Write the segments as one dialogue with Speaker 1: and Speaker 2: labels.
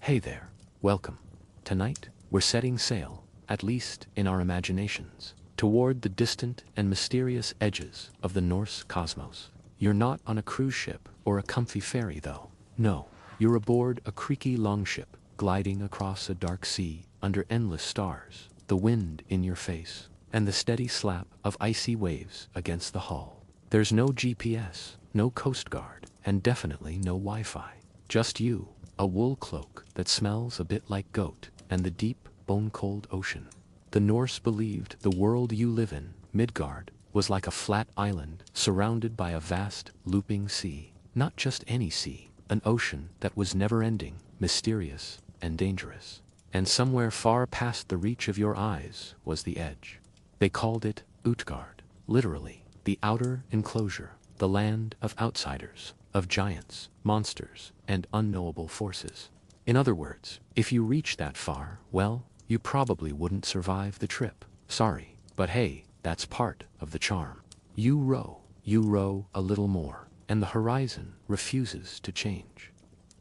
Speaker 1: Hey there, welcome. Tonight, we're setting sail, at least in our imaginations, toward the distant and mysterious edges of the Norse cosmos. You're not on a cruise ship or a comfy ferry though. No, you're aboard a creaky longship, gliding across a dark sea under endless stars, the wind in your face, and the steady slap of icy waves against the hull. There's no GPS, no Coast Guard, and definitely no Wi-Fi. Just you, a wool cloak that smells a bit like goat, and the deep, bone-cold ocean. The Norse believed the world you live in, Midgard, was like a flat island surrounded by a vast, looping sea. Not just any sea, an ocean that was never-ending, mysterious, and dangerous. And somewhere far past the reach of your eyes was the edge. They called it Utgard, literally, the outer enclosure, the land of outsiders, of giants, monsters, and unknowable forces. In other words, if you reach that far, well, you probably wouldn't survive the trip. Sorry, but hey, that's part of the charm. You row a little more, and the horizon refuses to change.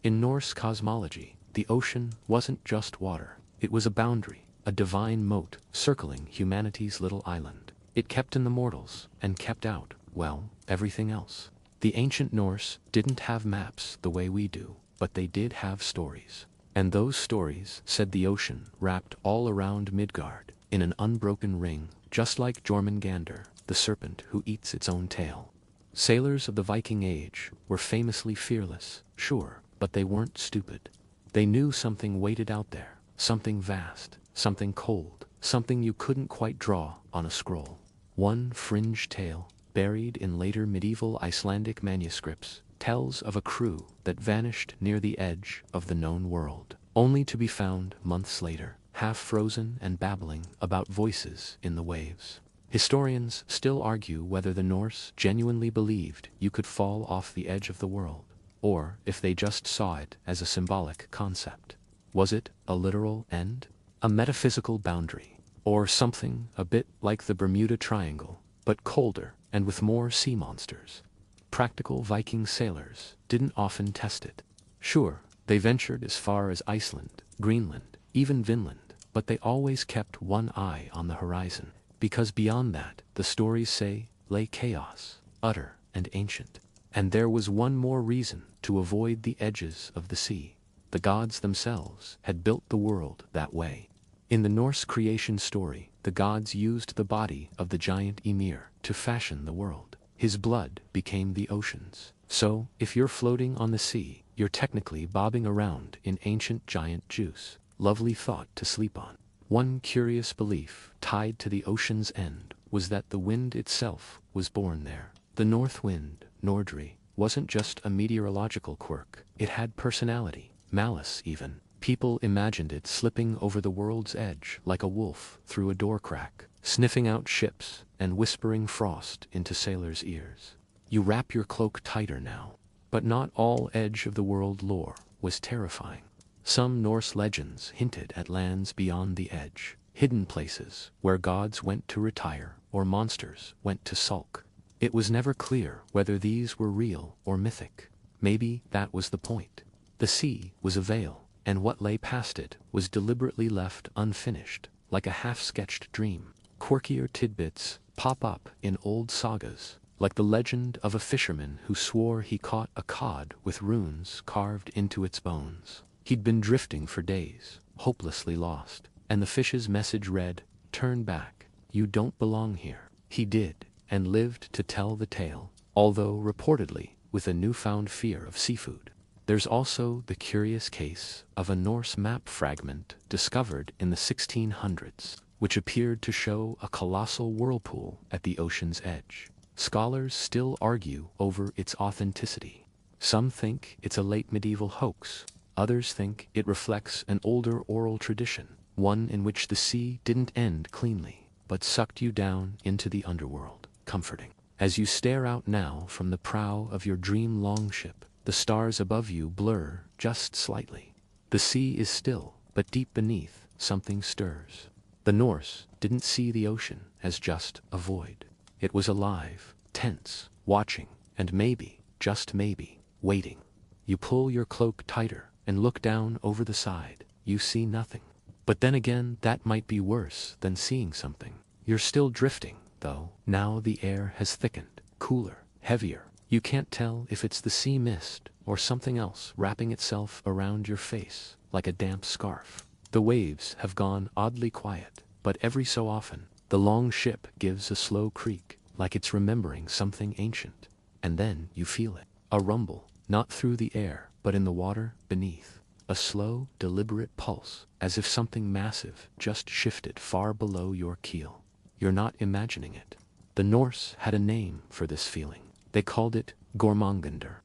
Speaker 1: In Norse cosmology, the ocean wasn't just water. It was a boundary, a divine moat circling humanity's little island. It kept in the mortals and kept out, well, everything else. The ancient Norse didn't have maps the way we do, but they did have stories. And those stories said the ocean wrapped all around Midgard in an unbroken ring, just like Jörmungandr, the serpent who eats its own tail. Sailors of the Viking age were famously fearless, sure, but they weren't stupid. They knew something waited out there, something vast, something cold, something you couldn't quite draw on a scroll. One fringe tale, buried in later medieval Icelandic manuscripts, tells of a crew that vanished near the edge of the known world, only to be found months later, half frozen and babbling about voices in the waves. Historians still argue whether the Norse genuinely believed you could fall off the edge of the world, or if they just saw it as a symbolic concept. Was it a literal end? A metaphysical boundary? Or something a bit like the Bermuda Triangle, but colder and with more sea monsters? Practical Viking sailors didn't often test it. Sure, they ventured as far as Iceland, Greenland, even Vinland, but they always kept one eye on the horizon, because beyond that, the stories say, lay chaos, utter and ancient. And there was one more reason to avoid the edges of the sea. The gods themselves had built the world that way. In the Norse creation story, the gods used the body of the giant Ymir to fashion the world. His blood became the oceans. So, if you're floating on the sea, you're technically bobbing around in ancient giant juice. Lovely thought to sleep on. One curious belief tied to the ocean's end was that the wind itself was born there. The north wind, Nordri, wasn't just a meteorological quirk. It had personality, malice even. People imagined it slipping over the world's edge like a wolf through a door crack, sniffing out ships and whispering frost into sailors' ears. You wrap your cloak tighter now. But not all edge of the world lore was terrifying. Some Norse legends hinted at lands beyond the edge, hidden places where gods went to retire or monsters went to sulk. It was never clear whether these were real or mythic. Maybe that was the point. The sea was a veil, and what lay past it was deliberately left unfinished, like a half-sketched dream. Quirkier tidbits pop up in old sagas, like the legend of a fisherman who swore he caught a cod with runes carved into its bones. He'd been drifting for days, hopelessly lost, and the fish's message read, "Turn back, you don't belong here." He did, and lived to tell the tale, although reportedly with a newfound fear of seafood. There's also the curious case of a Norse map fragment discovered in the 1600s, which appeared to show a colossal whirlpool at the ocean's edge. Scholars still argue over its authenticity. Some think it's a late medieval hoax. Others think it reflects an older oral tradition, one in which the sea didn't end cleanly, but sucked you down into the underworld. Comforting. As you stare out now from the prow of your dream longship, the stars above you blur just slightly. The sea is still, but deep beneath, something stirs. The Norse didn't see the ocean as just a void. It was alive, tense, watching, and maybe, just maybe, waiting. You pull your cloak tighter, and look down over the side, you see nothing. But then again, that might be worse than seeing something. You're still drifting, though. Now the air has thickened, cooler, heavier. You can't tell if it's the sea mist or something else wrapping itself around your face like a damp scarf. The waves have gone oddly quiet, but every so often, the long ship gives a slow creak, like it's remembering something ancient. And then you feel it. A rumble, not through the air, but in the water beneath. A slow, deliberate pulse, as if something massive just shifted far below your keel. You're not imagining it. The Norse had a name for this feeling. They called it Jörmungandr.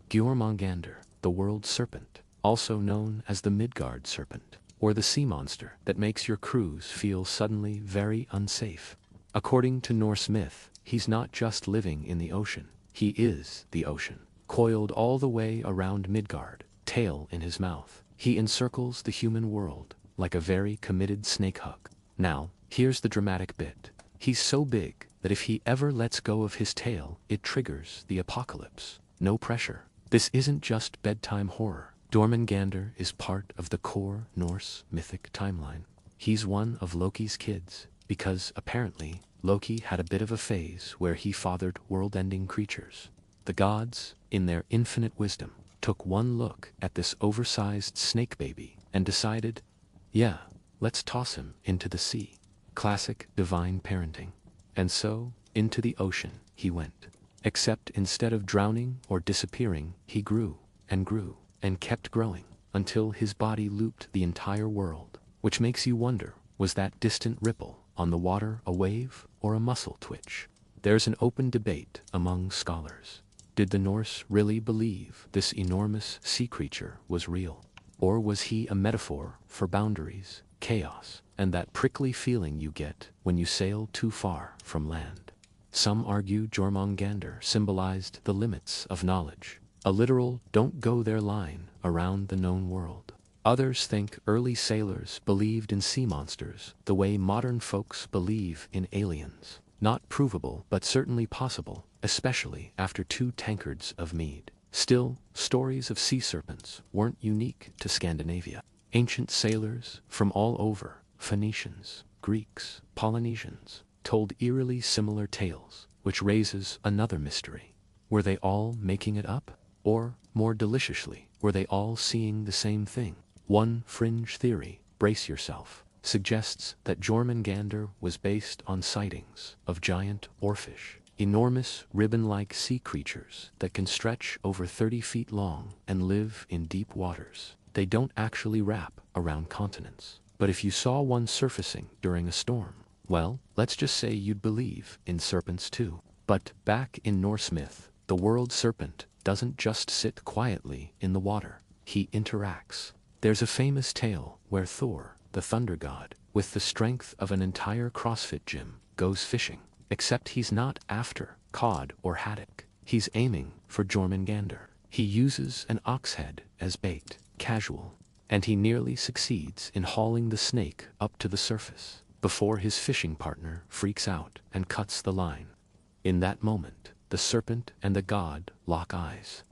Speaker 1: Jörmungandr the World Serpent, also known as the Midgard serpent, or the sea monster that makes your cruise feel suddenly very unsafe. According to Norse myth, he's not just living in the ocean, he is the ocean. Coiled all the way around Midgard, tail in his mouth, he encircles the human world like a very committed snake hug. Now, here's the dramatic bit. He's so big that if he ever lets go of his tail, it triggers the apocalypse. No pressure. This isn't just bedtime horror. Jörmungandr is part of the core Norse mythic timeline. He's one of Loki's kids, because apparently Loki had a bit of a phase where he fathered world-ending creatures. The gods, in their infinite wisdom, took one look at this oversized snake baby and decided, yeah, let's toss him into the sea. Classic divine parenting. And so, into the ocean he went. Except instead of drowning or disappearing, he grew and kept growing until his body looped the entire world. Which makes you wonder, was that distant ripple on the water a wave or a muscle twitch? There's an open debate among scholars. Did the Norse really believe this enormous sea creature was real? Or was he a metaphor for boundaries, chaos, and that prickly feeling you get when you sail too far from land? Some argue Jörmungandr symbolized the limits of knowledge, a literal don't go there line around the known world. Others think early sailors believed in sea monsters the way modern folks believe in aliens. Not provable, but certainly possible, especially after 2 tankards of mead. Still, stories of sea serpents weren't unique to Scandinavia. Ancient sailors from all over, Phoenicians, Greeks, Polynesians, told eerily similar tales, which raises another mystery. Were they all making it up? Or, more deliciously, were they all seeing the same thing? One fringe theory, brace yourself, suggests that Jörmungandr was based on sightings of giant oarfish, enormous ribbon-like sea creatures that can stretch over 30 feet long and live in deep waters. They don't actually wrap around continents. But if you saw one surfacing during a storm, well, let's just say you'd believe in serpents too. But back in Norse myth, the world serpent doesn't just sit quietly in the water. He interacts. There's a famous tale where Thor, the thunder god, with the strength of an entire CrossFit gym, goes fishing. Except he's not after cod or haddock. He's aiming for Jörmungandr. He uses an ox head as bait, casual, and he nearly succeeds in hauling the snake up to the surface before his fishing partner freaks out and cuts the line. In that moment, the serpent and the god lock eyes.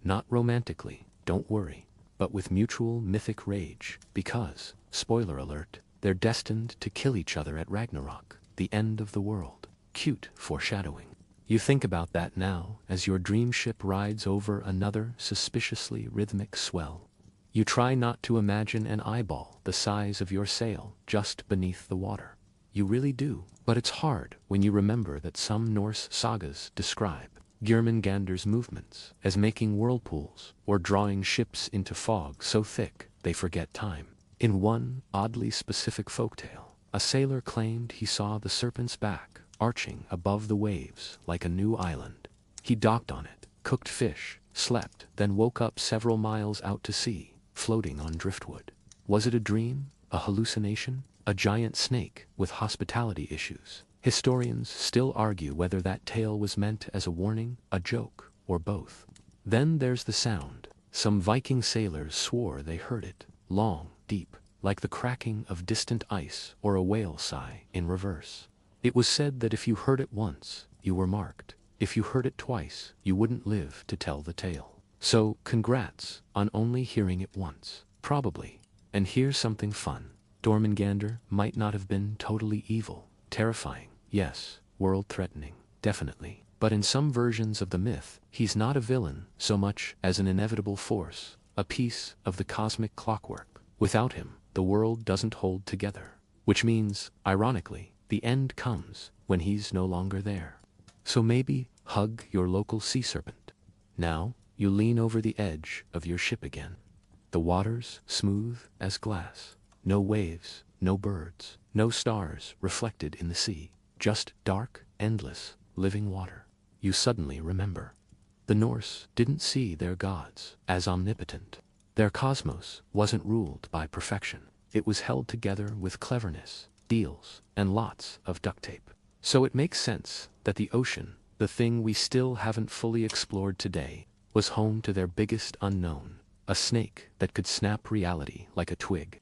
Speaker 1: Not romantically, don't worry, but with mutual mythic rage, because, spoiler alert, they're destined to kill each other at Ragnarok, the end of the world. Cute foreshadowing. You think about that now as your dream ship rides over another suspiciously rhythmic swell. You try not to imagine an eyeball the size of your sail just beneath the water. You really do, but it's hard when you remember that some Norse sagas describe Jörmungandr's movements as making whirlpools or drawing ships into fog so thick they forget time. In one oddly specific folktale, a sailor claimed he saw the serpent's back arching above the waves like a new island. He docked on it, cooked fish, slept, then woke up several miles out to sea, floating on driftwood. Was it a dream? A hallucination? A giant snake with hospitality issues? Historians still argue whether that tale was meant as a warning, a joke, or both. Then there's the sound. Some Viking sailors swore they heard it, long, deep, like the cracking of distant ice or a whale sigh in reverse. It was said that if you heard it once, you were marked. If you heard it twice, you wouldn't live to tell the tale. So, congrats on only hearing it once. Probably. And here's something fun. Jörmungandr might not have been totally evil. Terrifying, yes. World-threatening, definitely. But in some versions of the myth, he's not a villain so much as an inevitable force, a piece of the cosmic clockwork. Without him, the world doesn't hold together. Which means, ironically, the end comes when he's no longer there. So maybe hug your local sea serpent. Now, you lean over the edge of your ship again. The water's smooth as glass. No waves, no birds, no stars reflected in the sea. Just dark, endless, living water. You suddenly remember. The Norse didn't see their gods as omnipotent. Their cosmos wasn't ruled by perfection. It was held together with cleverness, deals, and lots of duct tape. So it makes sense that the ocean, the thing we still haven't fully explored today, was home to their biggest unknown, a snake that could snap reality like a twig.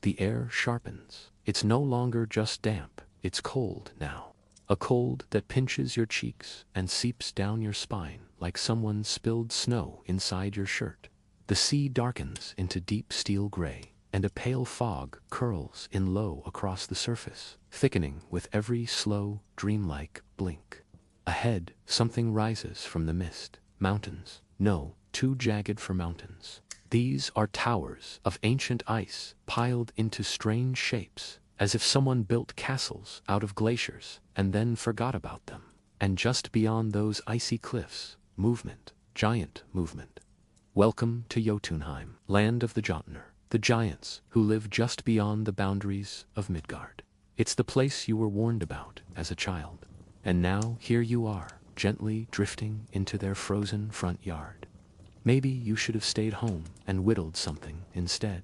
Speaker 1: The air sharpens. It's no longer just damp, it's cold now. A cold that pinches your cheeks and seeps down your spine like someone spilled snow inside your shirt. The sea darkens into deep steel gray, and a pale fog curls in low across the surface, thickening with every slow, dreamlike blink. Ahead, something rises from the mist. Mountains. No, too jagged for mountains. These are towers of ancient ice piled into strange shapes, as if someone built castles out of glaciers and then forgot about them. And just beyond those icy cliffs, movement, giant movement. Welcome to Jotunheim, land of the Jotnar, the giants who live just beyond the boundaries of Midgard. It's the place you were warned about as a child. And now here you are, gently drifting into their frozen front yard. Maybe you should have stayed home and whittled something instead.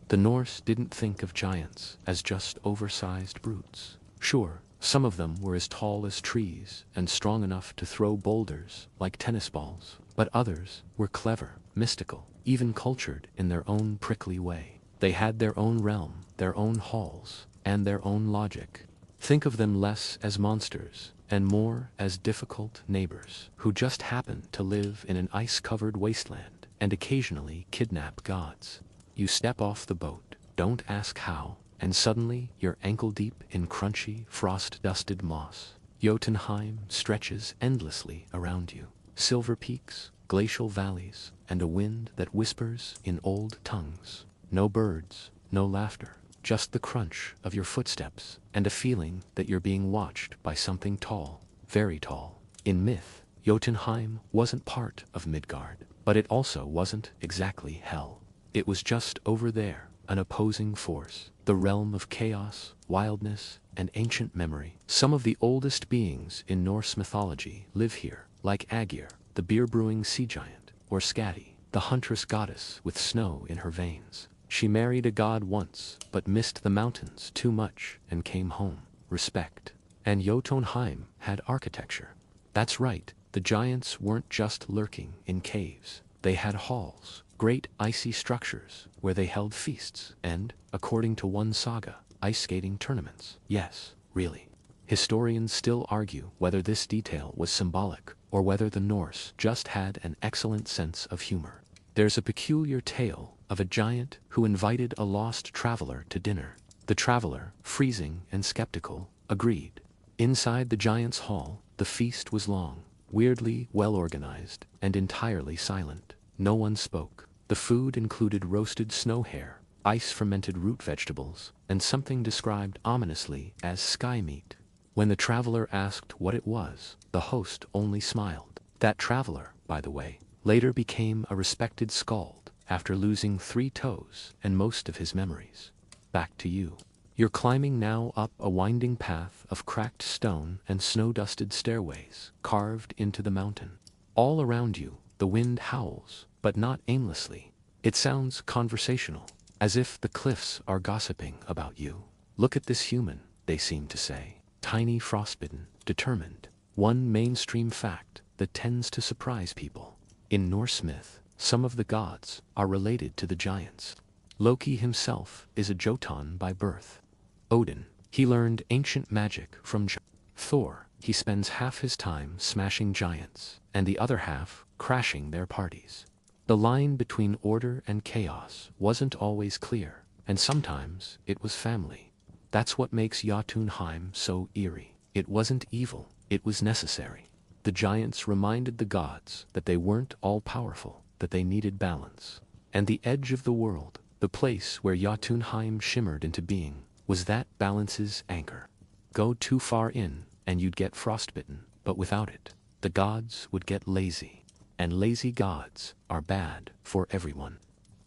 Speaker 1: The Norse didn't think of giants as just oversized brutes. Sure, some of them were as tall as trees and strong enough to throw boulders like tennis balls, but others were clever, mystical, even cultured in their own prickly way. They had their own realm, their own halls, and their own logic. Think of them less as monsters and more as difficult neighbors who just happen to live in an ice-covered wasteland and occasionally kidnap gods. You step off the boat, don't ask how, and suddenly you're ankle-deep in crunchy, frost-dusted moss. Jotunheim stretches endlessly around you. Silver peaks, glacial valleys, and a wind that whispers in old tongues. No birds, no laughter. Just the crunch of your footsteps, and a feeling that you're being watched by something tall, very tall. In myth, Jotunheim wasn't part of Midgard, but it also wasn't exactly hell. It was just over there, an opposing force, the realm of chaos, wildness, and ancient memory. Some of the oldest beings in Norse mythology live here, like Aegir, the beer-brewing sea giant, or Skadi, the huntress goddess with snow in her veins. She married a god once, but missed the mountains too much and came home. Respect. And Jotunheim had architecture. That's right, the giants weren't just lurking in caves. They had halls, great icy structures where they held feasts and, according to one saga, ice skating tournaments. Yes, really. Historians still argue whether this detail was symbolic or whether the Norse just had an excellent sense of humor. There's a peculiar tale of a giant who invited a lost traveler to dinner. The traveler, freezing and skeptical, agreed. Inside the giant's hall, the feast was long, weirdly well-organized, and entirely silent. No one spoke. The food included roasted snow hare, ice-fermented root vegetables, and something described ominously as sky meat. When the traveler asked what it was, the host only smiled. That traveler, by the way, later became a respected skald after losing 3 toes and most of his memories. Back to you. You're climbing now up a winding path of cracked stone and snow-dusted stairways carved into the mountain. All around you, the wind howls, but not aimlessly. It sounds conversational, as if the cliffs are gossiping about you. Look at this human, they seem to say. Tiny, frostbitten, determined. One mainstream fact that tends to surprise people. In Norse myth, some of the gods are related to the giants. Loki himself is a Jotun by birth. Odin, he learned ancient magic from Thor, he spends half his time smashing giants, and the other half crashing their parties. The line between order and chaos wasn't always clear, and sometimes it was family. That's what makes Jotunheim so eerie. It wasn't evil, it was necessary. The giants reminded the gods that they weren't all-powerful, that they needed balance. And the edge of the world, the place where Jotunheim shimmered into being, was that balance's anchor. Go too far in, and you'd get frostbitten, but without it, the gods would get lazy. And lazy gods are bad for everyone.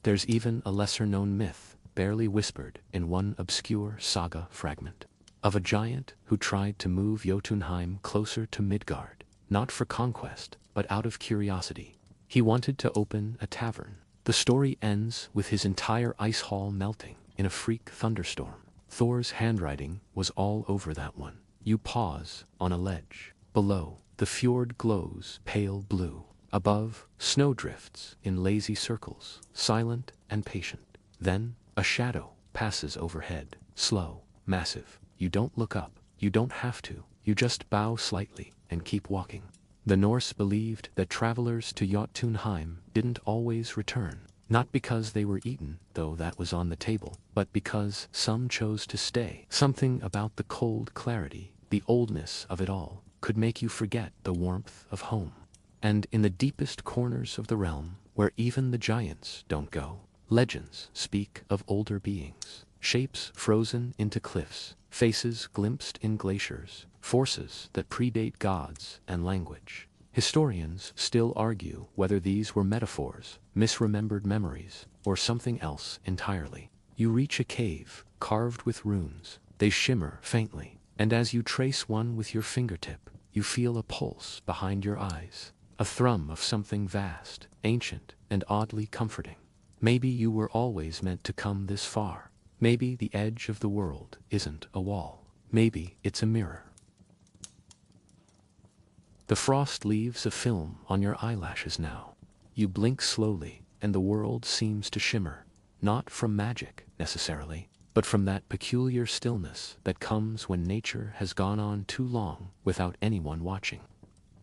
Speaker 1: There's even a lesser-known myth, barely whispered in one obscure saga fragment, of a giant who tried to move Jotunheim closer to Midgard, not for conquest, but out of curiosity. He wanted to open a tavern. The story ends with his entire ice hall melting in a freak thunderstorm. Thor's handwriting was all over that one. You pause on a ledge. Below, the fjord glows pale blue. Above, snow drifts in lazy circles, silent and patient. Then, a shadow passes overhead, slow, massive. You don't look up. You don't have to. You just bow slightly and keep walking. The Norse believed that travelers to Jotunheim didn't always return, not because they were eaten, though that was on the table, but because some chose to stay. Something about the cold clarity, the oldness of it all, could make you forget the warmth of home. And in the deepest corners of the realm, where even the giants don't go, legends speak of older beings, shapes frozen into cliffs, faces glimpsed in glaciers, forces that predate gods and language. Historians still argue whether these were metaphors, misremembered memories, or something else entirely. You reach a cave, carved with runes. They shimmer faintly, and as you trace one with your fingertip, you feel a pulse behind your eyes, a thrum of something vast, ancient, and oddly comforting. Maybe you were always meant to come this far. Maybe the edge of the world isn't a wall. Maybe it's a mirror. The frost leaves a film on your eyelashes now. You blink slowly, and the world seems to shimmer, not from magic, necessarily, but from that peculiar stillness that comes when nature has gone on too long without anyone watching.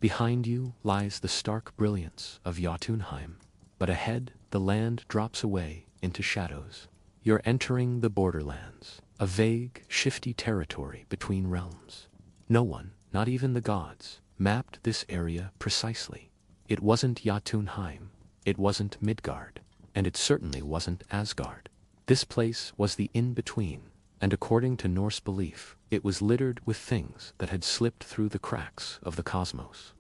Speaker 1: Behind you lies the stark brilliance of Jotunheim, but ahead the land drops away into shadows. You're entering the borderlands, a vague, shifty territory between realms. No one, not even the gods, mapped this area precisely. It wasn't Jotunheim, it wasn't Midgard, and it certainly wasn't Asgard. This place was the in-between, and according to Norse belief, it was littered with things that had slipped through the cracks of the cosmos.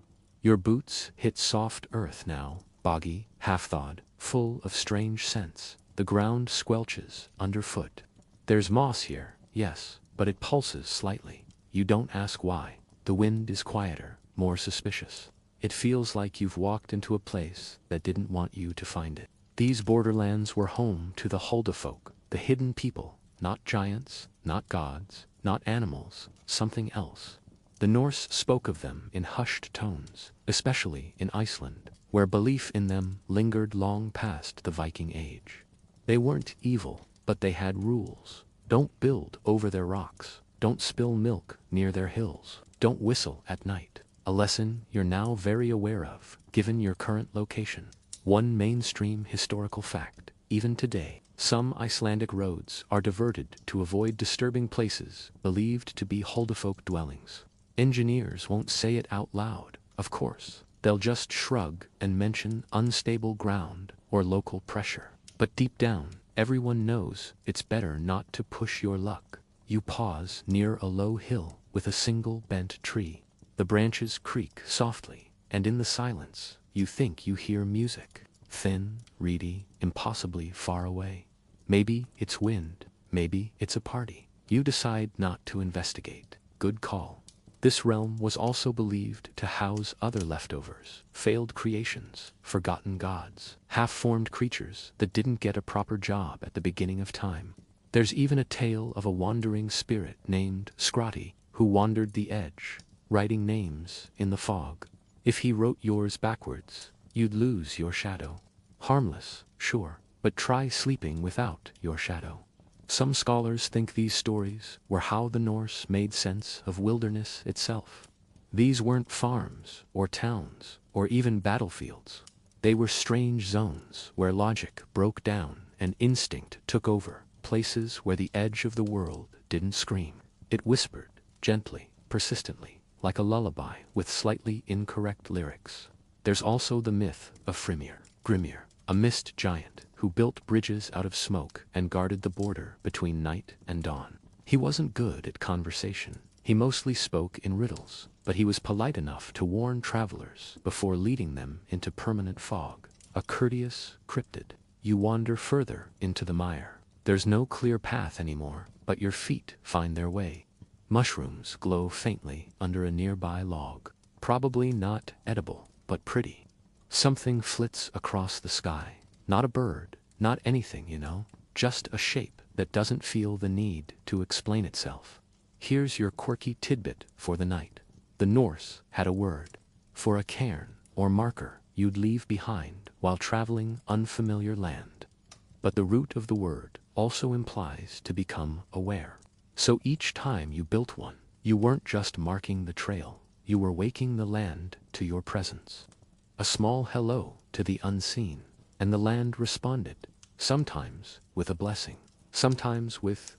Speaker 1: Your boots hit soft earth now, boggy, half-thawed, full of strange scents. The ground squelches underfoot. There's moss here, yes, but it pulses slightly. You don't ask why. The wind is quieter, more suspicious. It feels like you've walked into a place that didn't want you to find it. These borderlands were home to the Huldafolk, the hidden people, not giants, not gods, not animals, something else. The Norse spoke of them in hushed tones, especially in Iceland, where belief in them lingered long past the Viking age. They weren't evil, but they had rules. Don't build over their rocks. Don't spill milk near their hills. Don't whistle at night. A lesson you're now very aware of, given your current location. One mainstream historical fact, even today, some Icelandic roads are diverted to avoid disturbing places believed to be Huldafolk dwellings. Engineers won't say it out loud, of course. They'll just shrug and mention unstable ground or local pressure. But deep down, everyone knows it's better not to push your luck. You pause near a low hill with a single bent tree. The branches creak softly, and in the silence, you think you hear music. Thin, reedy, impossibly far away. Maybe it's wind, maybe it's a party. You decide not to investigate. Good call. This realm was also believed to house other leftovers, failed creations, forgotten gods, half-formed creatures that didn't get a proper job at the beginning of time. There's even a tale of a wandering spirit named Scrati who wandered the edge, writing names in the fog. If he wrote yours backwards, you'd lose your shadow. Harmless, sure, but try sleeping without your shadow. Some scholars think these stories were how the Norse made sense of wilderness itself. These weren't farms, or towns, or even battlefields. They were strange zones where logic broke down and instinct took over, places where the edge of the world didn't scream. It whispered, gently, persistently, like a lullaby with slightly incorrect lyrics. There's also the myth of Grimir, a mist giant who built bridges out of smoke and guarded the border between night and dawn. He wasn't good at conversation. He mostly spoke in riddles, but he was polite enough to warn travelers before leading them into permanent fog. A courteous cryptid. You wander further into the mire. There's no clear path anymore, but your feet find their way. Mushrooms glow faintly under a nearby log. Probably not edible, but pretty. Something flits across the sky. Not a bird, not anything, just a shape that doesn't feel the need to explain itself. Here's your quirky tidbit for the night. The Norse had a word for a cairn or marker you'd leave behind while traveling unfamiliar land. But the root of the word also implies to become aware. So each time you built one, you weren't just marking the trail, you were waking the land to your presence. A small hello to the unseen, and the land responded, sometimes with a blessing, sometimes with,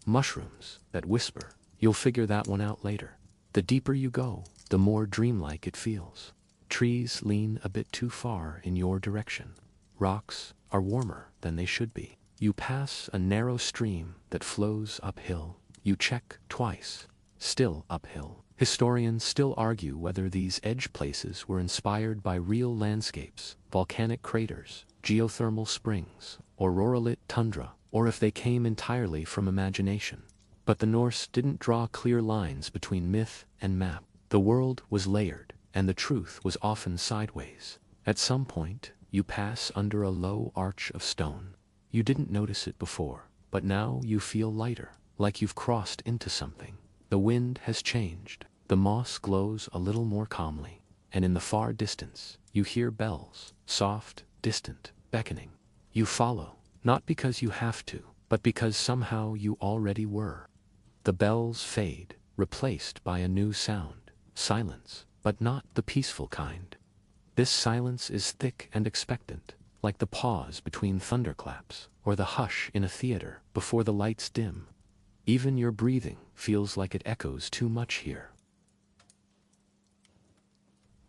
Speaker 1: mushrooms that whisper. You'll figure that one out later. The deeper you go, the more dreamlike it feels. Trees lean a bit too far in your direction. Rocks are warmer than they should be. You pass a narrow stream that flows uphill. You check twice, still uphill. Historians still argue whether these edge places were inspired by real landscapes, volcanic craters, geothermal springs, aurora-lit tundra, or if they came entirely from imagination. But the Norse didn't draw clear lines between myth and map. The world was layered, and the truth was often sideways. At some point, you pass under a low arch of stone. You didn't notice it before, but now you feel lighter, like you've crossed into something. The wind has changed. The moss glows a little more calmly, and in the far distance, you hear bells, soft, distant, beckoning. You follow, not because you have to, but because somehow you already were. The bells fade, replaced by a new sound, silence, but not the peaceful kind. This silence is thick and expectant, like the pause between thunderclaps, or the hush in a theater before the lights dim. Even your breathing feels like it echoes too much here.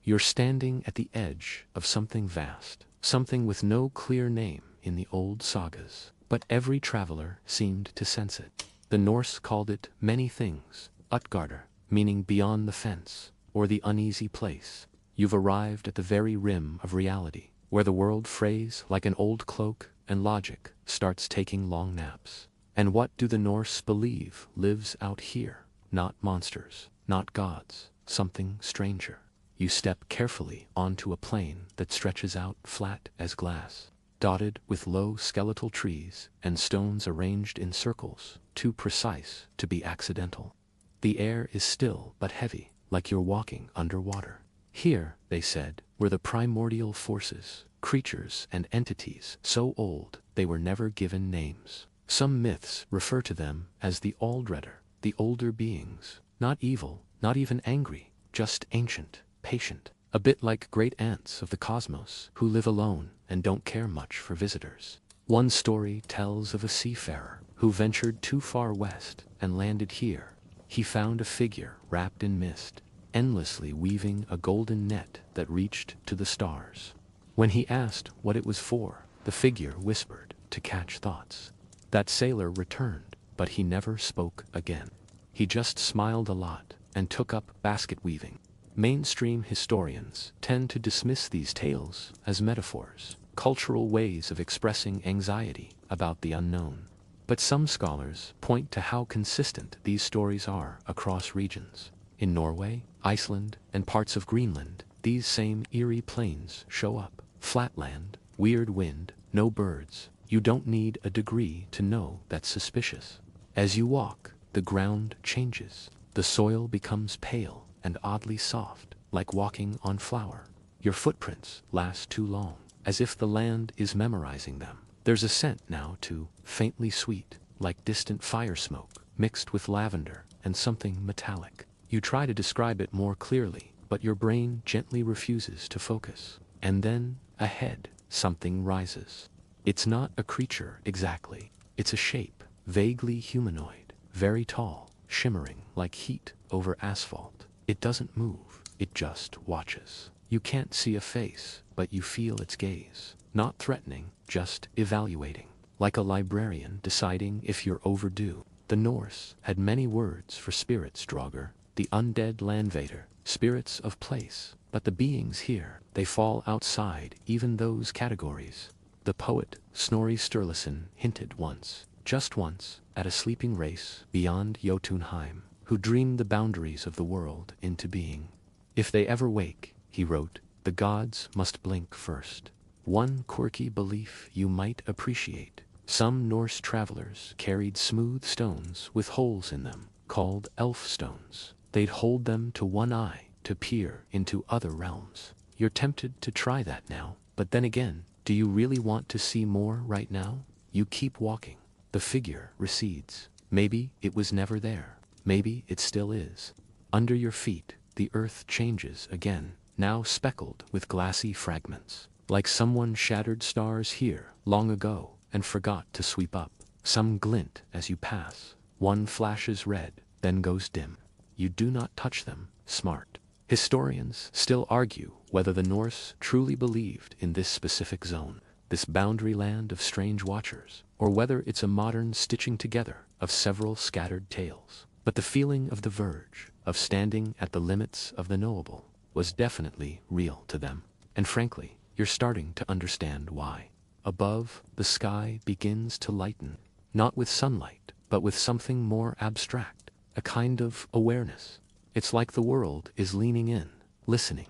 Speaker 1: You're standing at the edge of something vast, something with no clear name in the old sagas, but every traveler seemed to sense it. The Norse called it many things, Utgarder, meaning beyond the fence, or the uneasy place. You've arrived at the very rim of reality, where the world frays like an old cloak and logic starts taking long naps. And what do the Norse believe lives out here? Not monsters, not gods, something stranger. You step carefully onto a plain that stretches out flat as glass, dotted with low skeletal trees and stones arranged in circles, too precise to be accidental. The air is still but heavy, like you're walking underwater. Here, they said, were the primordial forces, creatures and entities so old they were never given names. Some myths refer to them as the Aldredder, the older beings, not evil, not even angry, just ancient, patient, a bit like great aunts of the cosmos who live alone and don't care much for visitors. One story tells of a seafarer who ventured too far west and landed here. He found a figure wrapped in mist, endlessly weaving a golden net that reached to the stars. When he asked what it was for, the figure whispered, to catch thoughts. That sailor returned, but he never spoke again. He just smiled a lot and took up basket weaving. Mainstream historians tend to dismiss these tales as metaphors, cultural ways of expressing anxiety about the unknown. But some scholars point to how consistent these stories are across regions. In Norway, Iceland, and parts of Greenland, these same eerie plains show up. Flat land, weird wind, no birds. You don't need a degree to know that's suspicious. As you walk, the ground changes. The soil becomes pale and oddly soft, like walking on flour. Your footprints last too long, as if the land is memorizing them. There's a scent now too, faintly sweet, like distant fire smoke, mixed with lavender and something metallic. You try to describe it more clearly, but your brain gently refuses to focus. And then, ahead, something rises. It's not a creature exactly. It's a shape, vaguely humanoid, very tall, shimmering like heat over asphalt. It doesn't move, it just watches. You can't see a face, but you feel its gaze. Not threatening, just evaluating. Like a librarian deciding if you're overdue. The Norse had many words for spirits, Draugr, the undead landvader, spirits of place. But the beings here, they fall outside even those categories. The poet Snorri Sturluson hinted once, just once, at a sleeping race beyond Jotunheim, who dreamed the boundaries of the world into being. If they ever wake, he wrote, the gods must blink first. One quirky belief you might appreciate. Some Norse travelers carried smooth stones with holes in them, called elf stones. They'd hold them to one eye to peer into other realms. You're tempted to try that now, but then again, do you really want to see more right now? You keep walking. The figure recedes. Maybe it was never there. Maybe it still is. Under your feet, the earth changes again, now speckled with glassy fragments. Like someone shattered stars here long ago and forgot to sweep up. Some glint as you pass. One flashes red, then goes dim. You do not touch them. Smart. Historians still argue whether the Norse truly believed in this specific zone, this boundary land of strange watchers, or whether it's a modern stitching together of several scattered tales. But the feeling of the verge, of standing at the limits of the knowable, was definitely real to them. And frankly, you're starting to understand why. Above, the sky begins to lighten, not with sunlight, but with something more abstract, a kind of awareness. It's like the world is leaning in, listening.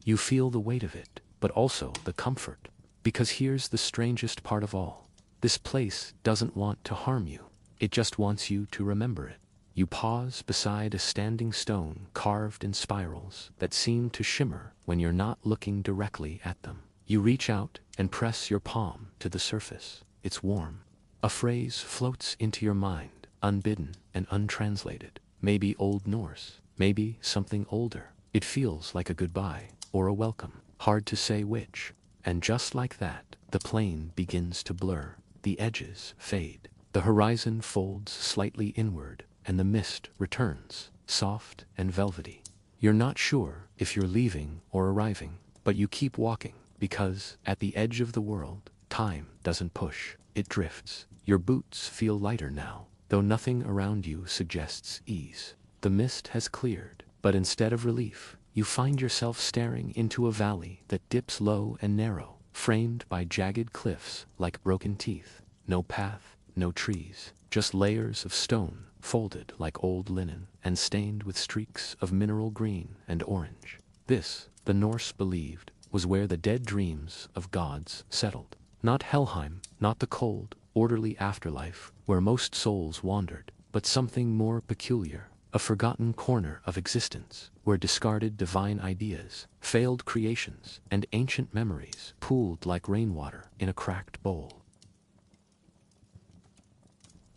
Speaker 1: You feel the weight of it, but also the comfort. Because here's the strangest part of all. This place doesn't want to harm you. It just wants you to remember it. You pause beside a standing stone carved in spirals that seem to shimmer when you're not looking directly at them. You reach out and press your palm to the surface. It's warm. A phrase floats into your mind, unbidden and untranslated. Maybe Old Norse, maybe something older. It feels like a goodbye or a welcome. Hard to say which. And just like that, the plane begins to blur. The edges fade. The horizon folds slightly inward, and the mist returns, soft and velvety. You're not sure if you're leaving or arriving, but you keep walking, because at the edge of the world, time doesn't push, it drifts. Your boots feel lighter now, though nothing around you suggests ease. The mist has cleared, but instead of relief, you find yourself staring into a valley that dips low and narrow, framed by jagged cliffs like broken teeth. No path, no trees, just layers of stone, folded like old linen, and stained with streaks of mineral green and orange. This, the Norse believed, was where the dead dreams of gods settled. Not Helheim, not the cold, orderly afterlife where most souls wandered, but something more peculiar, a forgotten corner of existence, where discarded divine ideas, failed creations, and ancient memories pooled like rainwater in a cracked bowl.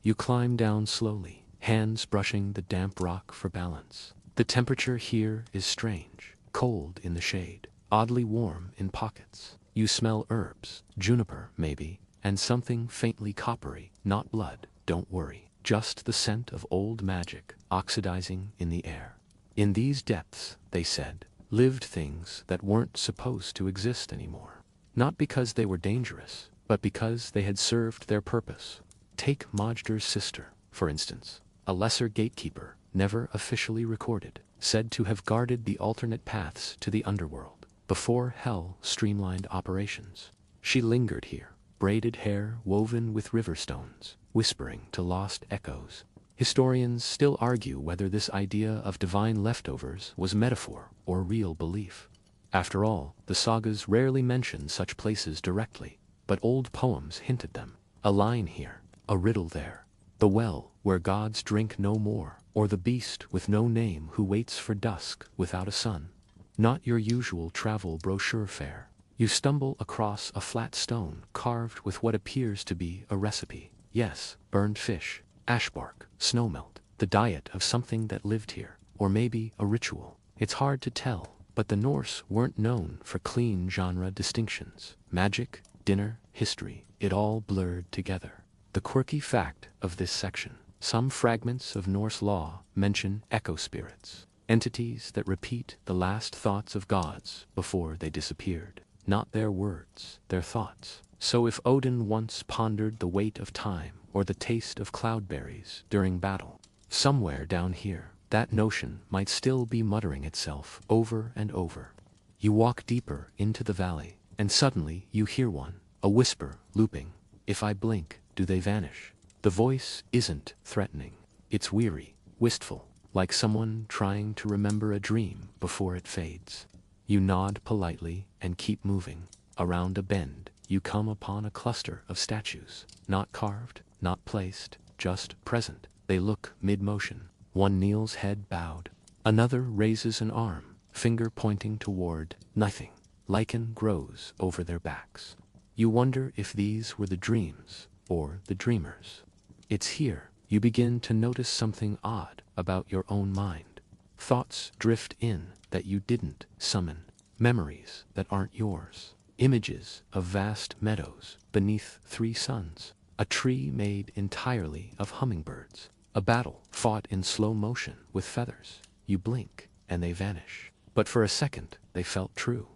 Speaker 1: You climb down slowly, hands brushing the damp rock for balance. The temperature here is strange, cold in the shade, oddly warm in pockets. You smell herbs, juniper maybe, and something faintly coppery, not blood, don't worry, just the scent of old magic oxidizing in the air. In these depths, they said, lived things that weren't supposed to exist anymore. Not because they were dangerous, but because they had served their purpose. Take Mojdr's sister, for instance, a lesser gatekeeper, never officially recorded, said to have guarded the alternate paths to the underworld, before Hel streamlined operations. She lingered here, braided hair woven with river stones, whispering to lost echoes. Historians still argue whether this idea of divine leftovers was metaphor or real belief. After all, the sagas rarely mention such places directly, but old poems hinted them. A line here, a riddle there. The well where gods drink no more, or the beast with no name who waits for dusk without a sun. Not your usual travel brochure fare. You stumble across a flat stone carved with what appears to be a recipe. Yes, burned fish, ash bark, snowmelt, the diet of something that lived here. or maybe a ritual. It's hard to tell, but the Norse weren't known for clean genre distinctions. Magic, dinner, history, it all blurred together. The quirky fact of this section: some fragments of Norse law mention echo spirits, entities that repeat the last thoughts of gods before they disappeared. Not their words, their thoughts. So if Odin once pondered the weight of time or the taste of cloudberries during battle, somewhere down here, that notion might still be muttering itself over and over. You walk deeper into the valley, and suddenly you hear one, a whisper looping. If I blink, do they vanish? The voice isn't threatening. It's weary, wistful, like someone trying to remember a dream before it fades. You nod politely and keep moving. Around a bend, you come upon a cluster of statues, not carved, not placed, just present. They look mid-motion. One kneels, head bowed. Another raises an arm, finger pointing toward nothing. Lichen grows over their backs. You wonder if these were the dreams or the dreamers. It's here you begin to notice something odd about your own mind. Thoughts drift in that you didn't summon. Memories that aren't yours. Images of vast meadows beneath three suns. A tree made entirely of hummingbirds. A battle fought in slow motion with feathers. You blink and they vanish. But for a second they felt true.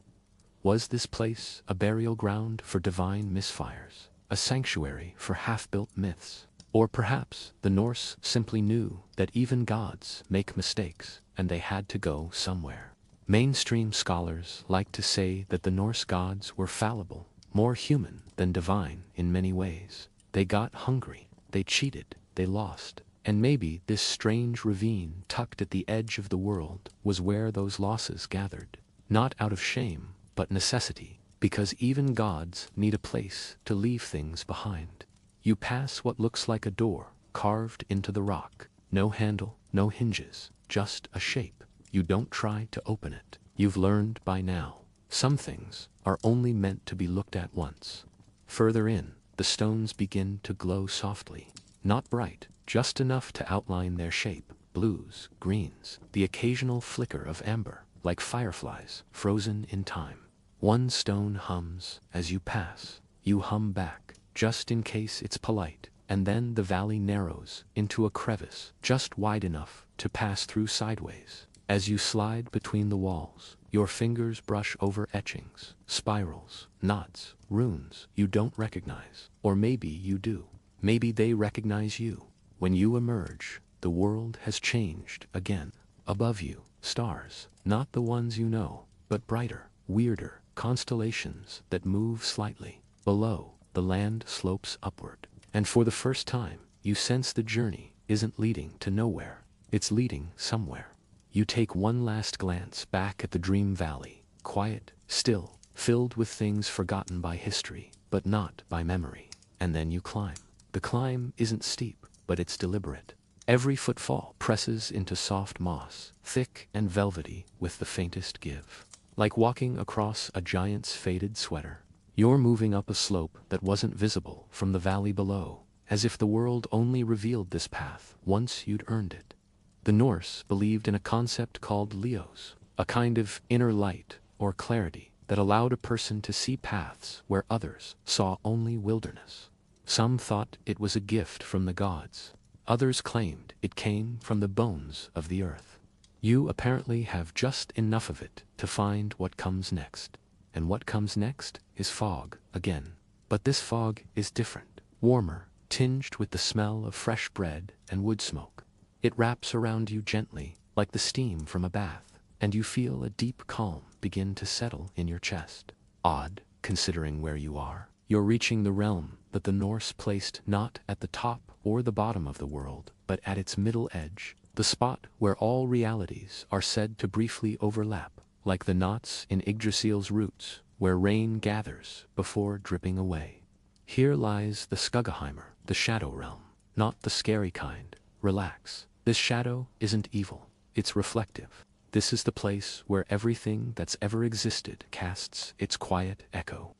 Speaker 1: Was this place a burial ground for divine misfires? A sanctuary for half-built myths? Or perhaps the Norse simply knew that even gods make mistakes, and they had to go somewhere. Mainstream scholars like to say that the Norse gods were fallible, more human than divine in many ways. They got hungry, they cheated, they lost. And maybe this strange ravine tucked at the edge of the world was where those losses gathered. Not out of shame, but necessity, because even gods need a place to leave things behind. You pass what looks like a door, carved into the rock. No handle, no hinges, just a shape. You don't try to open it. You've learned by now. Some things are only meant to be looked at once. Further in, the stones begin to glow softly. Not bright, just enough to outline their shape. Blues, greens, the occasional flicker of amber, like fireflies frozen in time. One stone hums as you pass. You hum back, just in case it's polite, and then the valley narrows into a crevice just wide enough to pass through sideways. As you slide between the walls, your fingers brush over etchings, spirals, knots, runes you don't recognize. Or maybe you do. Maybe they recognize you. When you emerge, the world has changed again. Above you, stars, not the ones you know, but brighter, weirder, constellations that move slightly. Below, the land slopes upward, and for the first time, you sense the journey isn't leading to nowhere, it's leading somewhere. You take one last glance back at the dream valley, quiet, still, filled with things forgotten by history, but not by memory. And then you climb. The climb isn't steep, but it's deliberate. Every footfall presses into soft moss, thick and velvety with the faintest give. Like walking across a giant's faded sweater. You're moving up a slope that wasn't visible from the valley below, as if the world only revealed this path once you'd earned it. The Norse believed in a concept called leos, a kind of inner light or clarity that allowed a person to see paths where others saw only wilderness. Some thought it was a gift from the gods. Others claimed it came from the bones of the earth. You apparently have just enough of it to find what comes next. And what comes next is fog again. But this fog is different, warmer, tinged with the smell of fresh bread and wood smoke. It wraps around you gently, like the steam from a bath, and you feel a deep calm begin to settle in your chest. Odd, considering where you are. You're reaching the realm that the Norse placed not at the top or the bottom of the world, but at its middle edge, the spot where all realities are said to briefly overlap, like the knots in Yggdrasil's roots, where rain gathers before dripping away. Here lies the Skuggaheimer, the shadow realm, not the scary kind. Relax. This shadow isn't evil, it's reflective. This is the place where everything that's ever existed casts its quiet echo.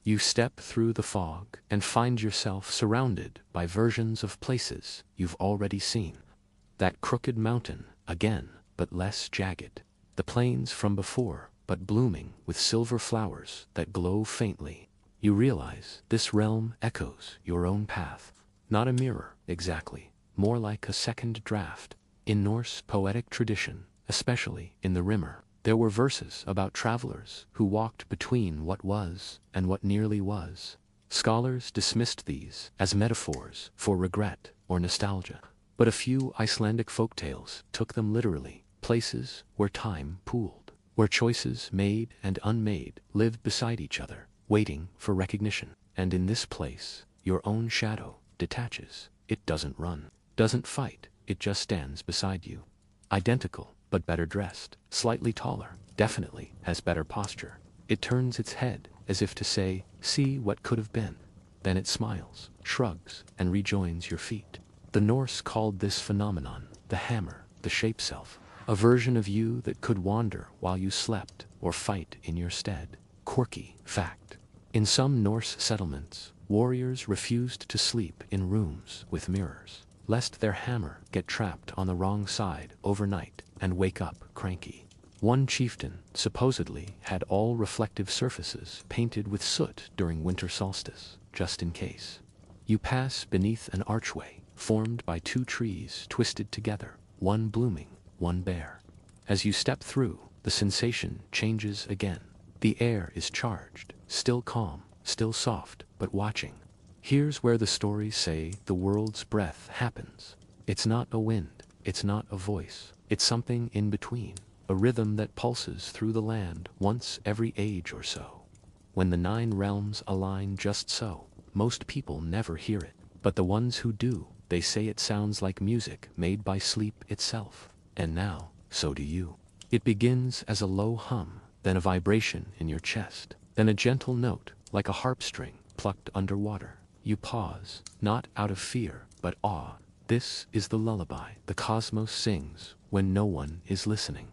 Speaker 1: You step through the fog and find yourself surrounded by versions of places you've already seen. That crooked mountain, again, but less jagged. The plains from before, but blooming with silver flowers that glow faintly. You realize this realm echoes your own path. Not a mirror, exactly, more like a second draft. In Norse poetic tradition, especially in the Rimmer, there were verses about travelers who walked between what was and what nearly was. Scholars dismissed these as metaphors for regret or nostalgia, but a few Icelandic folktales took them literally, places where time pooled, where choices made and unmade lived beside each other, waiting for recognition. And in this place, your own shadow detaches. It doesn't run, doesn't fight, it just stands beside you. Identical, but better dressed, slightly taller, definitely has better posture. It turns its head as if to say, see what could have been. Then it smiles, shrugs, and rejoins your feet. The Norse called this phenomenon the hammer, the shape self, a version of you that could wander while you slept or fight in your stead. Quirky fact. In some Norse settlements, warriors refused to sleep in rooms with mirrors, lest their hammer get trapped on the wrong side overnight and wake up cranky. One chieftain supposedly had all reflective surfaces painted with soot during winter solstice, just in case. You pass beneath an archway formed by two trees twisted together, one blooming, one bare. As you step through, the sensation changes again. The air is charged, still calm, still soft, but watching. Here's where the stories say the world's breath happens. It's not a wind, it's not a voice, it's something in between, a rhythm that pulses through the land once every age or so. When the 9 realms align just so, most people never hear it, but the ones who do, they say it sounds like music made by sleep itself. And now, so do you. It begins as a low hum, then a vibration in your chest, then a gentle note, like a harp string plucked underwater. You pause, not out of fear, but awe. This is the lullaby the cosmos sings when no one is listening.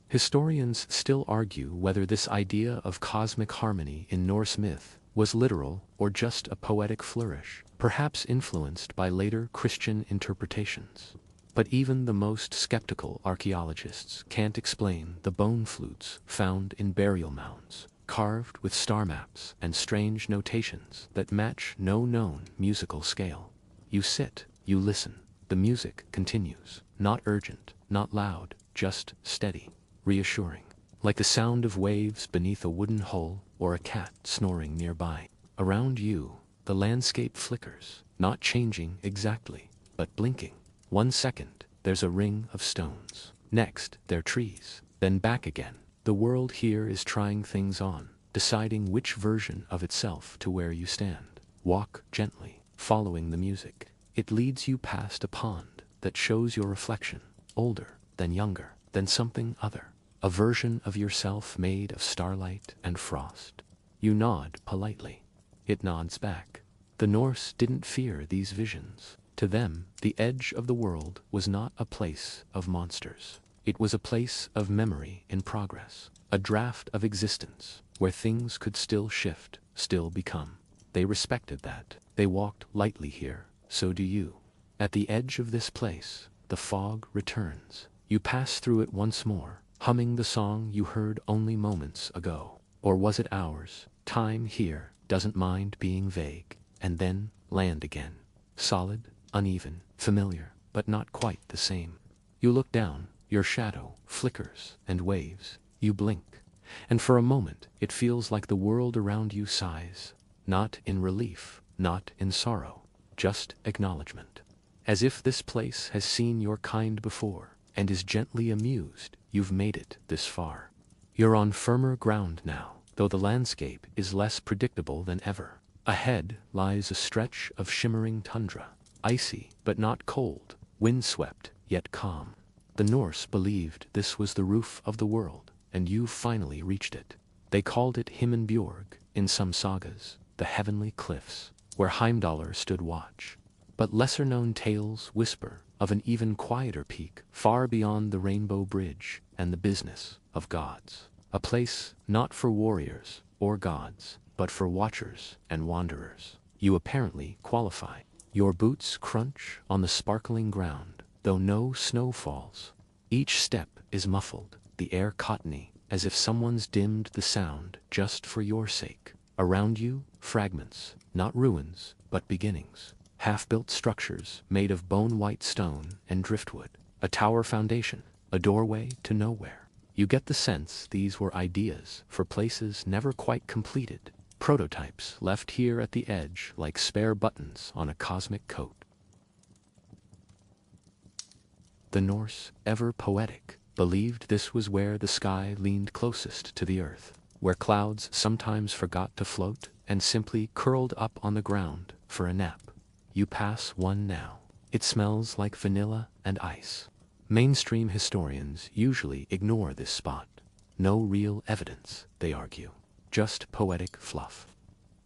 Speaker 1: Historians still argue whether this idea of cosmic harmony in Norse myth was literal or just a poetic flourish, perhaps influenced by later Christian interpretations. But even the most skeptical archaeologists can't explain the bone flutes found in burial mounds, carved with star maps and strange notations that match no known musical scale. You sit, you listen, the music continues, not urgent, not loud, just steady, reassuring, like the sound of waves beneath a wooden hull or a cat snoring nearby. Around you, the landscape flickers, not changing exactly, but blinking. 1 second, there's a ring of stones. Next, they're trees. Then back again. The world here is trying things on, deciding which version of itself to where you stand. Walk gently, following the music. It leads you past a pond that shows your reflection, older, then younger, then something other. A version of yourself made of starlight and frost. You nod politely. It nods back. The Norse didn't fear these visions. To them, the edge of the world was not a place of monsters. It was a place of memory in progress, a draft of existence, where things could still shift, still become. They respected that. They walked lightly here, so do you. At the edge of this place, the fog returns. You pass through it once more, humming the song you heard only moments ago. Or was it hours? Time here doesn't mind being vague. And then land again. Solid, uneven, familiar, but not quite the same. You look down, your shadow flickers and waves. You blink, and for a moment it feels like the world around you sighs, not in relief, not in sorrow, just acknowledgement. As if this place has seen your kind before, and is gently amused you've made it this far. You're on firmer ground now, though the landscape is less predictable than ever. Ahead lies a stretch of shimmering tundra, icy but not cold, windswept yet calm. The Norse believed this was the roof of the world, and you've finally reached it. They called it Himinbjörg in some sagas, the heavenly cliffs, where Heimdallr stood watch. But lesser-known tales whisper of an even quieter peak far beyond the Rainbow Bridge and the business of gods. A place not for warriors or gods, but for watchers and wanderers. You apparently qualify. Your boots crunch on the sparkling ground, though no snow falls. Each step is muffled, the air cottony, as if someone's dimmed the sound just for your sake. Around you, fragments, not ruins, but beginnings. Half-built structures made of bone-white stone and driftwood. A tower foundation, a doorway to nowhere. You get the sense these were ideas for places never quite completed. Prototypes left here at the edge like spare buttons on a cosmic coat. The Norse, ever poetic, believed this was where the sky leaned closest to the earth, where clouds sometimes forgot to float and simply curled up on the ground for a nap. You pass one now. It smells like vanilla and ice. Mainstream historians usually ignore this spot. No real evidence, they argue. Just poetic fluff.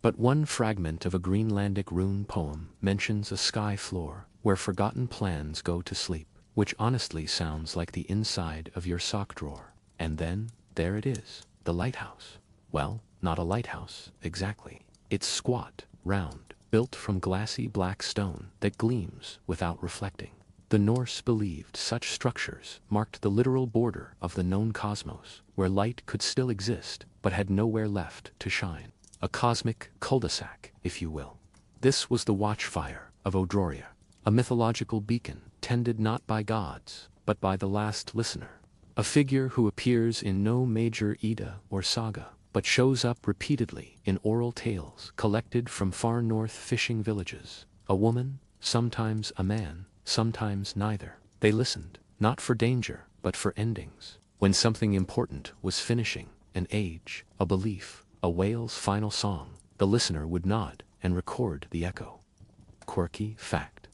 Speaker 1: But one fragment of a Greenlandic rune poem mentions a sky floor where forgotten plans go to sleep, which honestly sounds like the inside of your sock drawer. And then, there it is, the lighthouse. Well, not a lighthouse, exactly. It's squat, round, built from glassy black stone that gleams without reflecting. The Norse believed such structures marked the literal border of the known cosmos, where light could still exist, but had nowhere left to shine. A cosmic cul-de-sac, if you will. This was the watchfire of Odroria, a mythological beacon tended not by gods, but by the last listener. A figure who appears in no major Edda or saga, but shows up repeatedly in oral tales collected from far north fishing villages. A woman, sometimes a man, sometimes neither. They listened, not for danger, but for endings. When something important was finishing, an age, a belief, a whale's final song, the listener would nod and record the echo. Quirky fact.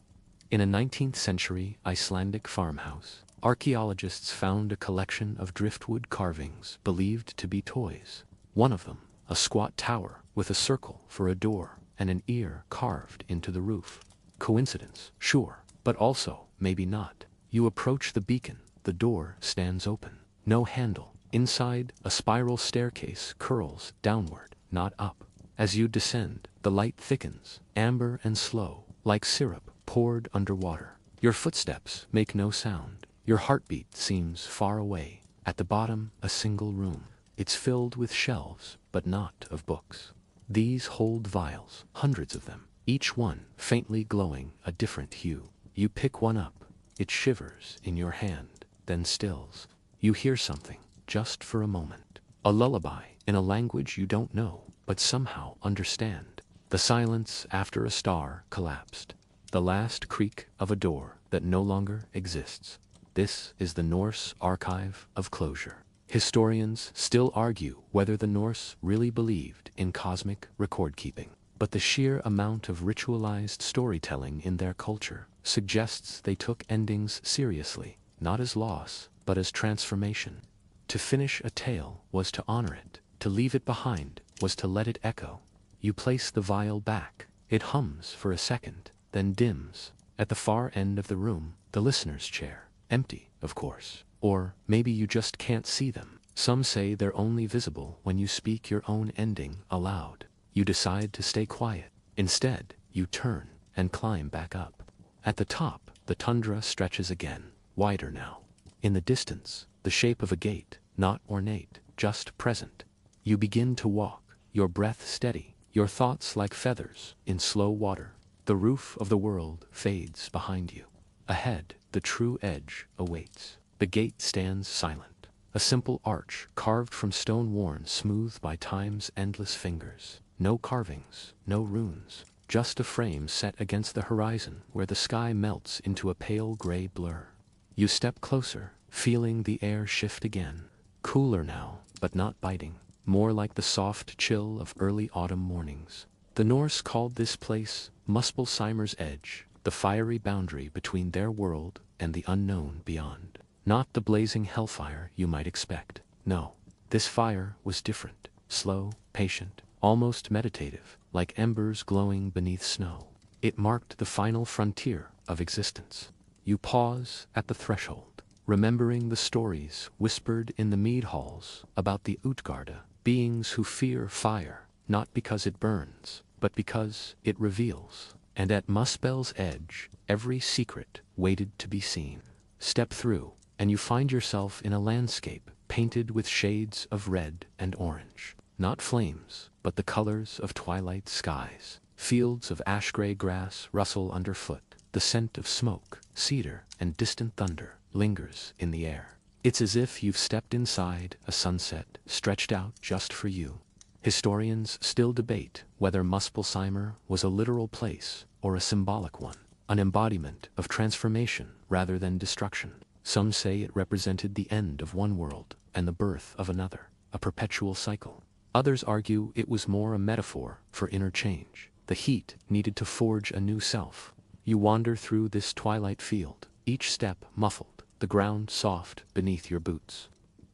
Speaker 1: In a 19th century Icelandic farmhouse, archaeologists found a collection of driftwood carvings believed to be toys. One of them, a squat tower with a circle for a door and an ear carved into the roof. Coincidence, sure, but also, maybe not. You approach the beacon, the door stands open. No handle. Inside, a spiral staircase curls downward, not up. As you descend, the light thickens, amber and slow, like syrup poured underwater. Your footsteps make no sound. Your heartbeat seems far away. At the bottom, a single room. It's filled with shelves, but not of books. These hold vials, hundreds of them, each one faintly glowing a different hue. You pick one up. It shivers in your hand, then stills. You hear something, just for a moment. A lullaby in a language you don't know, but somehow understand. The silence after a star collapsed. The last creak of a door that no longer exists. This is the Norse archive of closure. Historians still argue whether the Norse really believed in cosmic record-keeping, but the sheer amount of ritualized storytelling in their culture suggests they took endings seriously, not as loss, but as transformation. To finish a tale was to honor it, to leave it behind was to let it echo. You place the vial back, it hums for a second, then dims. At the far end of the room, the listener's chair, empty, of course. Or maybe you just can't see them. Some say they're only visible when you speak your own ending aloud. You decide to stay quiet. Instead, you turn and climb back up. At the top, the tundra stretches again, wider now. In the distance, the shape of a gate, not ornate, just present. You begin to walk, your breath steady, your thoughts like feathers in slow water. The roof of the world fades behind you. Ahead, the true edge awaits. The gate stands silent, a simple arch carved from stone worn smooth by time's endless fingers. No carvings, no runes, just a frame set against the horizon where the sky melts into a pale gray blur. You step closer, feeling the air shift again. Cooler now, but not biting, more like the soft chill of early autumn mornings. The Norse called this place Muspelsheimer's Edge, the fiery boundary between their world and the unknown beyond. Not the blazing hellfire you might expect. No, this fire was different, slow, patient, almost meditative, like embers glowing beneath snow. It marked the final frontier of existence. You pause at the threshold, remembering the stories whispered in the mead halls about the Utgarda, beings who fear fire, not because it burns, but because it reveals. And at Muspel's edge, every secret waited to be seen. Step through, and you find yourself in a landscape painted with shades of red and orange. Not flames, but the colors of twilight skies. Fields of ash-gray grass rustle underfoot. The scent of smoke, cedar, and distant thunder lingers in the air. It's as if you've stepped inside a sunset stretched out just for you. Historians still debate whether Muspelsheimer was a literal place or a symbolic one, an embodiment of transformation rather than destruction. Some say it represented the end of one world and the birth of another, a perpetual cycle. Others argue it was more a metaphor for inner change. The heat needed to forge a new self. You wander through this twilight field, each step muffled, the ground soft beneath your boots.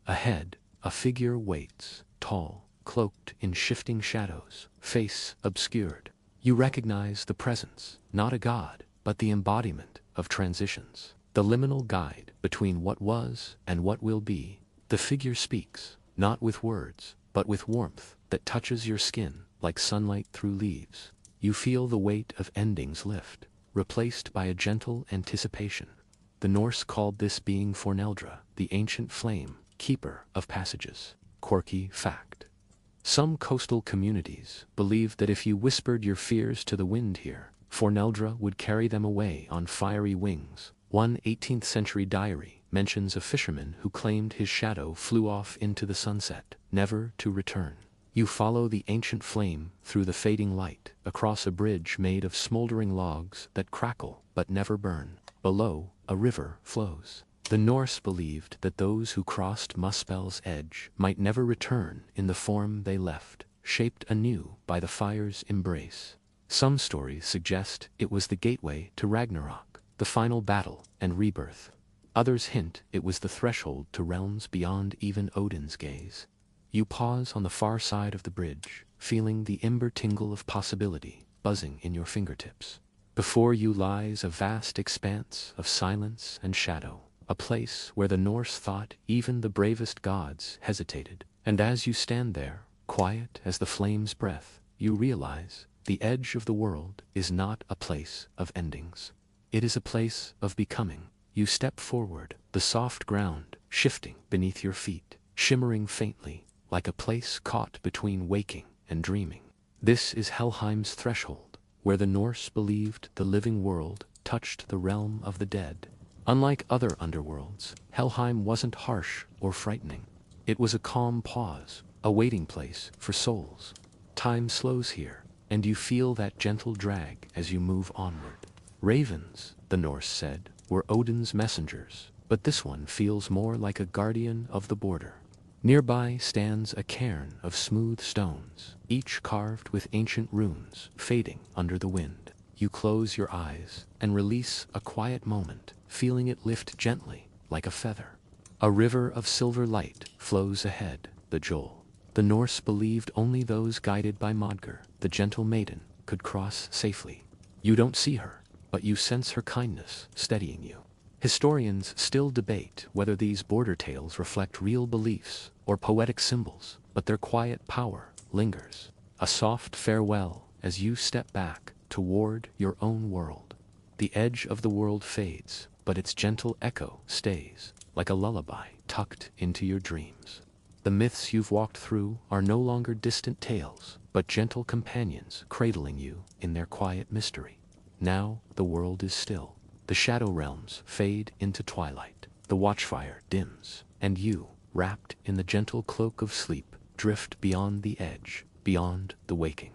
Speaker 1: Ahead, a figure waits, tall, cloaked in shifting shadows, face obscured. You recognize the presence, not a god, but the embodiment of transitions. The liminal guide between what was and what will be. The figure speaks, not with words, but with warmth that touches your skin like sunlight through leaves. You feel the weight of endings lift, replaced by a gentle anticipation. The Norse called this being Forneldra, the ancient flame, keeper of passages. Quirky fact. Some coastal communities believed that if you whispered your fears to the wind here, Forneldra would carry them away on fiery wings. One 18th century diary mentions a fisherman who claimed his shadow flew off into the sunset, never to return. You follow the ancient flame through the fading light, across a bridge made of smoldering logs that crackle but never burn. Below, a river flows. The Norse believed that those who crossed Muspel's edge might never return in the form they left, shaped anew by the fire's embrace. Some stories suggest it was the gateway to Ragnarok, the final battle and rebirth. Others hint it was the threshold to realms beyond even Odin's gaze. You pause on the far side of the bridge, feeling the ember tingle of possibility buzzing in your fingertips. Before you lies a vast expanse of silence and shadow, a place where the Norse thought even the bravest gods hesitated. And as you stand there, quiet as the flame's breath, you realize the edge of the world is not a place of endings. It is a place of becoming. You step forward, the soft ground shifting beneath your feet, shimmering faintly, like a place caught between waking and dreaming. This is Helheim's threshold, where the Norse believed the living world touched the realm of the dead. Unlike other underworlds, Helheim wasn't harsh or frightening. It was a calm pause, a waiting place for souls. Time slows here, and you feel that gentle drag as you move onward. Ravens, the Norse said, were Odin's messengers, but this one feels more like a guardian of the border. Nearby stands a cairn of smooth stones, each carved with ancient runes, fading under the wind. You close your eyes and release a quiet moment, feeling it lift gently like a feather. A river of silver light flows ahead, the Jol. The Norse believed only those guided by Midgard, the gentle maiden, could cross safely. You don't see her, but you sense her kindness steadying you. Historians still debate whether these border tales reflect real beliefs or poetic symbols, but their quiet power lingers. A soft farewell as you step back toward your own world. The edge of the world fades, but its gentle echo stays, like a lullaby tucked into your dreams. The myths you've walked through are no longer distant tales, but gentle companions cradling you in their quiet mystery. Now the world is still. The shadow realms fade into twilight. The watchfire dims, and you, wrapped in the gentle cloak of sleep, drift beyond the edge, beyond the waking.